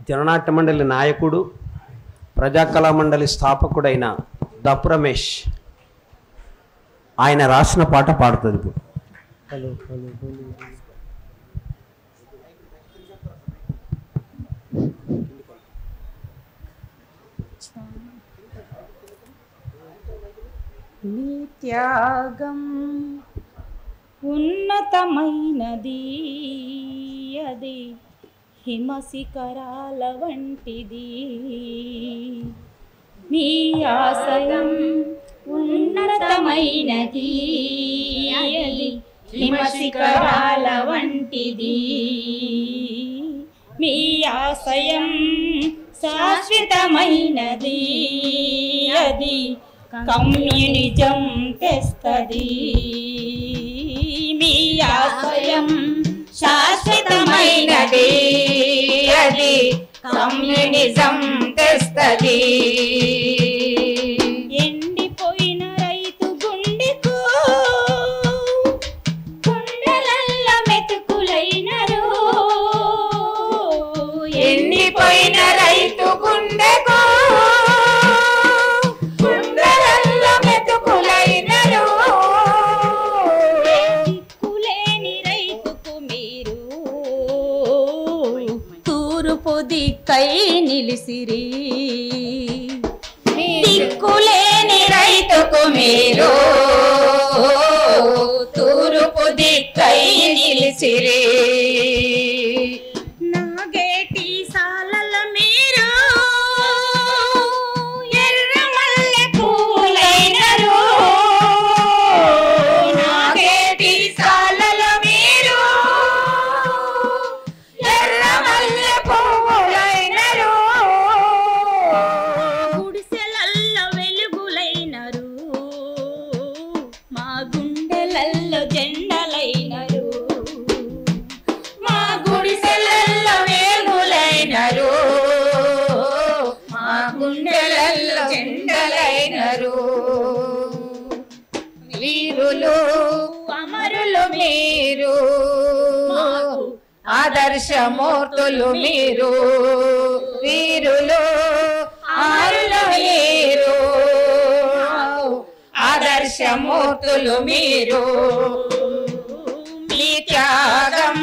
జననాట్య మండలి నాయకుడు, ప్రజాకళా మండలి స్థాపకుడైన దప్పు రమేష్ ఆయన రాసిన పాట పాడుతుంది ఇప్పుడు. నీ త్యాగం ఉన్నతమైనది, అది హిమశిఖరాల వంటిది. మీ ఆశయం ఉన్నతమైనది, అది హిమశిఖరాల వంటిది. మీ ఆశయం శాశ్వతమైనది, అది కమ్యూనిజం తెస్తది. మీ ఆశయం శాశ్వతమైనది, అది కమ్యూనిజం తెస్తది. ఎండిపోయిన రైతు గుండెకు కుండలల్ల మెతుకులైనరు. ఎండిపోయిన రైతు గుండెకు కుండలల్ల మెతుకులైనరు. దిక్కులేని రైతుకు మీరు తూర్పు దిక్కై నిలిసిరి. దిక్కులేని రైతుకు మీరు తూర్పు దిక్కై నిలిసిరి. నాగేటి సాలల మీరు ఎర్రమల్లె పూలైనరు. నాగేటి సాలల మీరు ఎర్రమల్లె పూలైనరు. గుడిసెలల్లో వెలుగులైనరు, మా గుండెలల్లో జెండలైనరు. మా గుడిసెలల్లో వెలుగులైనరు, మా గుండెలల్లో జెండలైనరు. వీరులు అమరులు మీరు, ఆదర్శమూర్తులు మీరు. వీరులు అమరులు మీరు, ఆదర్శమూర్తులు మీరు. మీ త్యాగం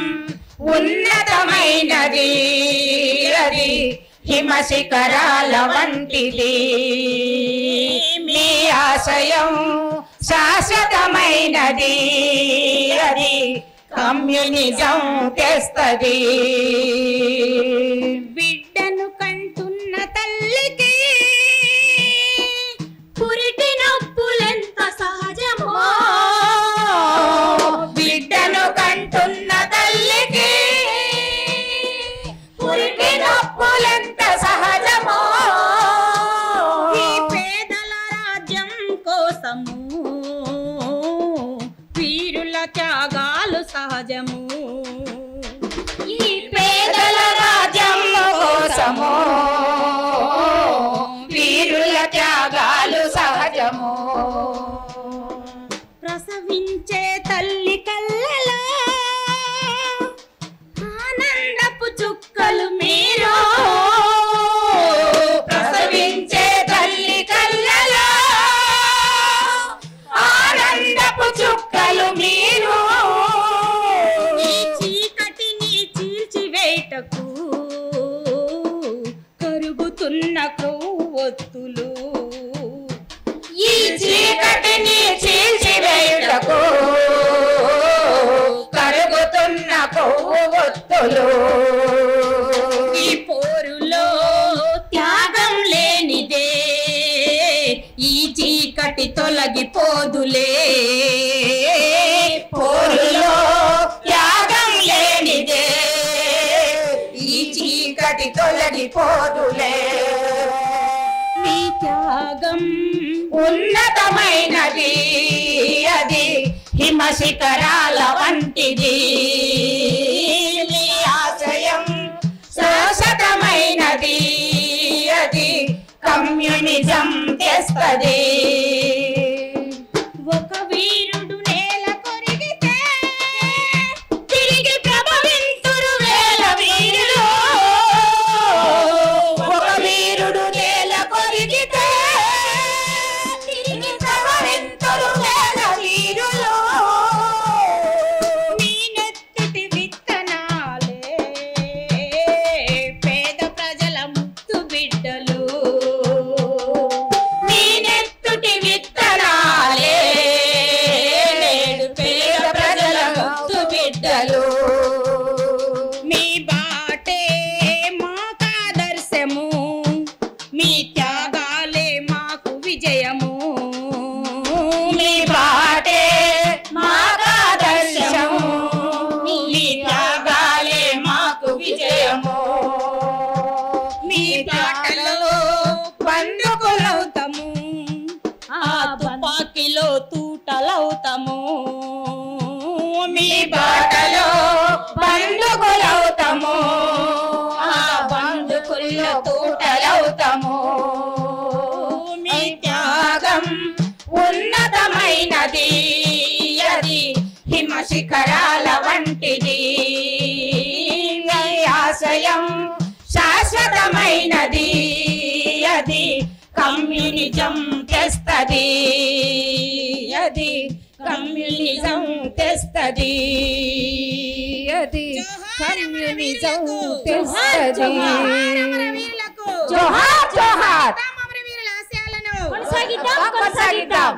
ఉన్నతమైనది, అది హిమశిఖరాల వంటిది. మీ ఆశయం శాశ్వతమైనది, అది కమ్యూనిజం తెస్తది. బిడ్డను కంటున్న తల్లికి పురిటి నొప్పులెంత సహజమో. బిడ్డను కంటున్న తల్లికి పురిటి నొప్పులెంత సహజమో. ఈ పేదల రాజ్యం కోసము వీరుల త్యాగాలు సహజము. ఈ పేదల రాజ్యం కోసము వీరుల త్యాగాలు సహజము. ప్రసవించే తల్లి కళ్ళలో ఆనందపు చుక్కలు మీరు. ప్రసవించే తల్లి కళ్ళలో ఆనందపు చుక్కలు మీరు. ఈ చీకటిని చీల్చివేటకు కరుగుతున్న కొవ్వొత్తులు. ఈ చీకటిని చీల్చివేటకు కరుగుతున్న కొవ్వొత్తులు. ఈ పోరులో త్యాగం లేనిదే ఈ చీకటి తొలగిపోదులే. పోరులో త్యాగం లేనిదే ఈ చీకటి తొలగిపోదులే. మీ త్యాగం ఉన్నతమైనది, అది హిమశిఖరాల వంటిది. మీ ఆశయం శాశ్వతమైనది, అది కమ్యూనిజం తెస్తది. ఒక వీరుడు నేల కొరిగితే తిరిగి ప్రభవింతురు వేల వీరులు. శిఖరాల వంటిది ఆశయం శాశ్వతమైనది అది కమ్యూనిజం తెస్తది అది కమ్యూనిజం తెస్తది అది కమ్యూనిజం తెస్తది జోహార్ జోహార్ కొనసాగిద్దాం